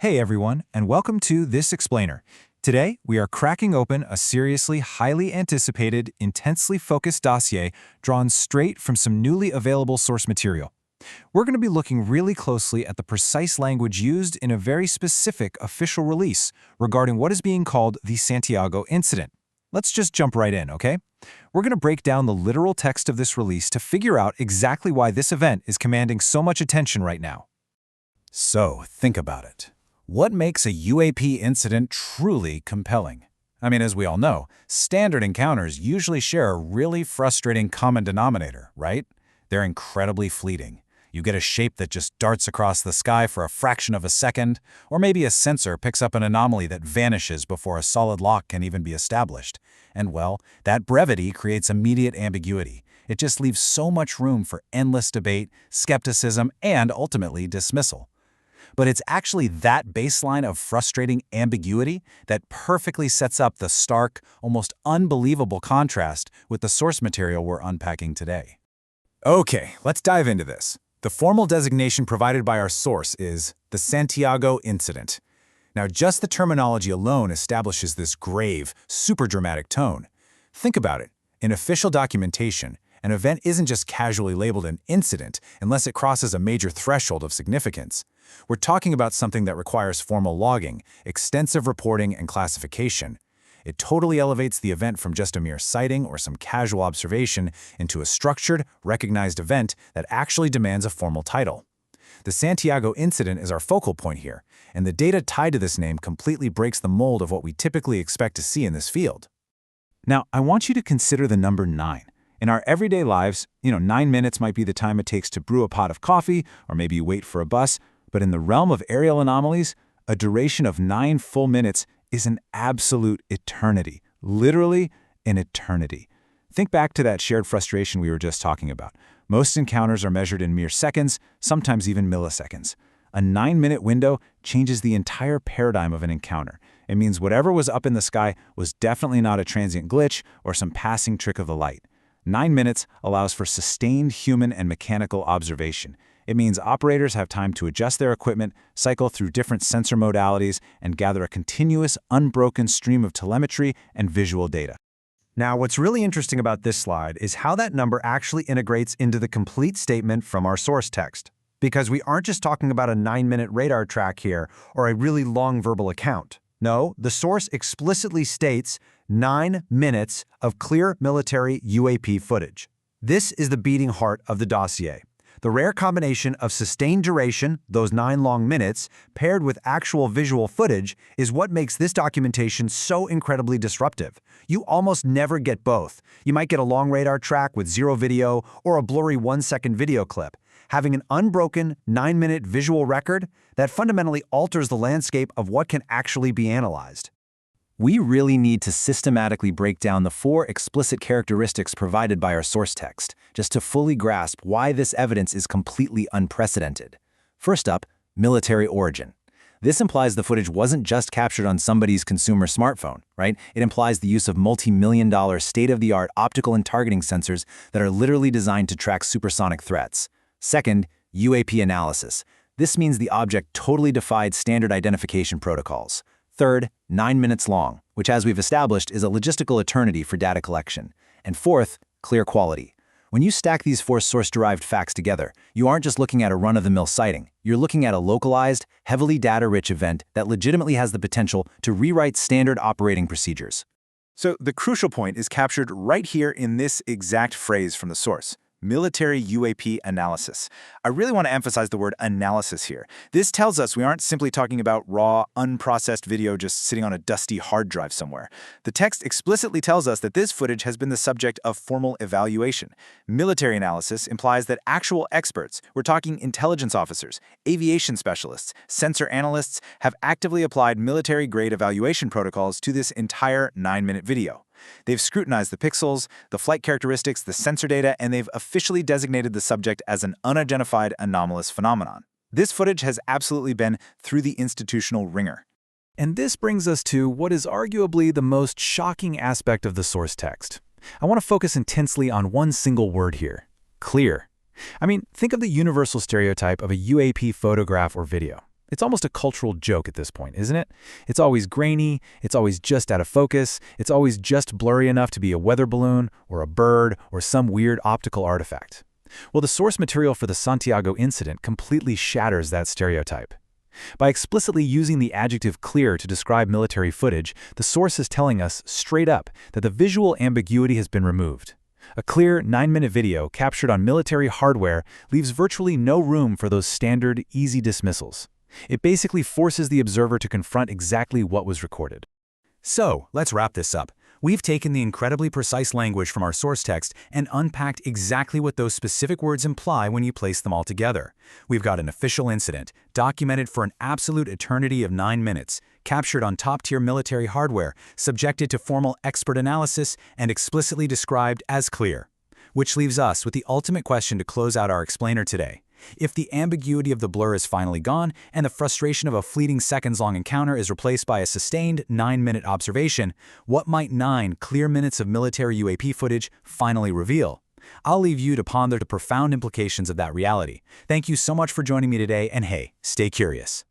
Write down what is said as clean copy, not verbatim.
Hey everyone, and welcome to This Explainer. Today, we are cracking open a seriously highly anticipated, intensely focused dossier drawn straight from some newly available source material. We're going to be looking really closely at the precise language used in a very specific official release regarding what is being called the Santiago Incident. Let's just jump right in, okay? We're going to break down the literal text of this release to figure out exactly why this event is commanding so much attention right now. So, think about it. What makes a UAP incident truly compelling? I mean, as we all know, standard encounters usually share a really frustrating common denominator, right? They're incredibly fleeting. You get a shape that just darts across the sky for a fraction of a second, or maybe a sensor picks up an anomaly that vanishes before a solid lock can even be established. And well, that brevity creates immediate ambiguity. It just leaves so much room for endless debate, skepticism, and ultimately dismissal. But it's actually that baseline of frustrating ambiguity that perfectly sets up the stark, almost unbelievable contrast with the source material we're unpacking today. Okay, let's dive into this. The formal designation provided by our source is the Santiago Incident. Now, just the terminology alone establishes this grave, super dramatic tone. Think about it. In official documentation, an event isn't just casually labeled an incident unless it crosses a major threshold of significance. We're talking about something that requires formal logging, extensive reporting, and classification. It totally elevates the event from just a mere sighting or some casual observation into a structured, recognized event that actually demands a formal title. The Santiago Incident is our focal point here, and the data tied to this name completely breaks the mold of what we typically expect to see in this field. Now, I want you to consider the number 9. In our everyday lives, 9 minutes might be the time it takes to brew a pot of coffee, or maybe you wait for a bus, but in the realm of aerial anomalies, a duration of 9 full minutes is an absolute eternity, literally an eternity. Think back to that shared frustration we were just talking about. Most encounters are measured in mere seconds, sometimes even milliseconds. A 9-minute window changes the entire paradigm of an encounter. It means whatever was up in the sky was definitely not a transient glitch or some passing trick of the light. 9 minutes allows for sustained human and mechanical observation. It means operators have time to adjust their equipment, cycle through different sensor modalities, and gather a continuous, unbroken stream of telemetry and visual data. Now, what's really interesting about this slide is how that number actually integrates into the complete statement from our source text. Because we aren't just talking about a 9-minute radar track here or a really long verbal account. No, the source explicitly states 9 minutes of clear military UAP footage. This is the beating heart of the dossier. The rare combination of sustained duration, those 9 long minutes, paired with actual visual footage is what makes this documentation so incredibly disruptive. You almost never get both. You might get a long radar track with 0 video or a blurry 1-second video clip. Having an unbroken 9-minute visual record, that fundamentally alters the landscape of what can actually be analyzed. We really need to systematically break down the 4 explicit characteristics provided by our source text, just to fully grasp why this evidence is completely unprecedented. First up, military origin. This implies the footage wasn't just captured on somebody's consumer smartphone, right? It implies the use of multi-million-dollar state-of-the-art optical and targeting sensors that are literally designed to track supersonic threats. Second, UAP analysis. This means the object totally defied standard identification protocols. Third, 9 minutes long, which as we've established is a logistical eternity for data collection. And fourth, clear quality. When you stack these 4 source-derived facts together, you aren't just looking at a run-of-the-mill sighting. You're looking at a localized, heavily data-rich event that legitimately has the potential to rewrite standard operating procedures. So the crucial point is captured right here in this exact phrase from the source. Military UAP analysis. I really want to emphasize the word analysis here. This tells us we aren't simply talking about raw, unprocessed video just sitting on a dusty hard drive somewhere. The text explicitly tells us that this footage has been the subject of formal evaluation. Military analysis implies that actual experts, we're talking intelligence officers, aviation specialists, sensor analysts, have actively applied military-grade evaluation protocols to this entire 9-minute video. They've scrutinized the pixels, the flight characteristics, the sensor data, and they've officially designated the subject as an unidentified anomalous phenomenon. This footage has absolutely been through the institutional ringer. And this brings us to what is arguably the most shocking aspect of the source text. I want to focus intensely on one single word here: clear. I mean, think of the universal stereotype of a UAP photograph or video. It's almost a cultural joke at this point, isn't it? It's always grainy, it's always just out of focus, it's always just blurry enough to be a weather balloon, or a bird, or some weird optical artifact. Well, the source material for the Santiago incident completely shatters that stereotype. By explicitly using the adjective clear to describe military footage, the source is telling us straight up that the visual ambiguity has been removed. A clear 9-minute video captured on military hardware leaves virtually no room for those standard, easy dismissals. It basically forces the observer to confront exactly what was recorded. So, let's wrap this up. We've taken the incredibly precise language from our source text and unpacked exactly what those specific words imply when you place them all together. We've got an official incident, documented for an absolute eternity of 9 minutes, captured on top-tier military hardware, subjected to formal expert analysis, and explicitly described as clear. Which leaves us with the ultimate question to close out our explainer today. If the ambiguity of the blur is finally gone and the frustration of a fleeting seconds-long encounter is replaced by a sustained 9-minute observation, what might 9 clear minutes of military UAP footage finally reveal? I'll leave you to ponder the profound implications of that reality. Thank you so much for joining me today, and hey, stay curious.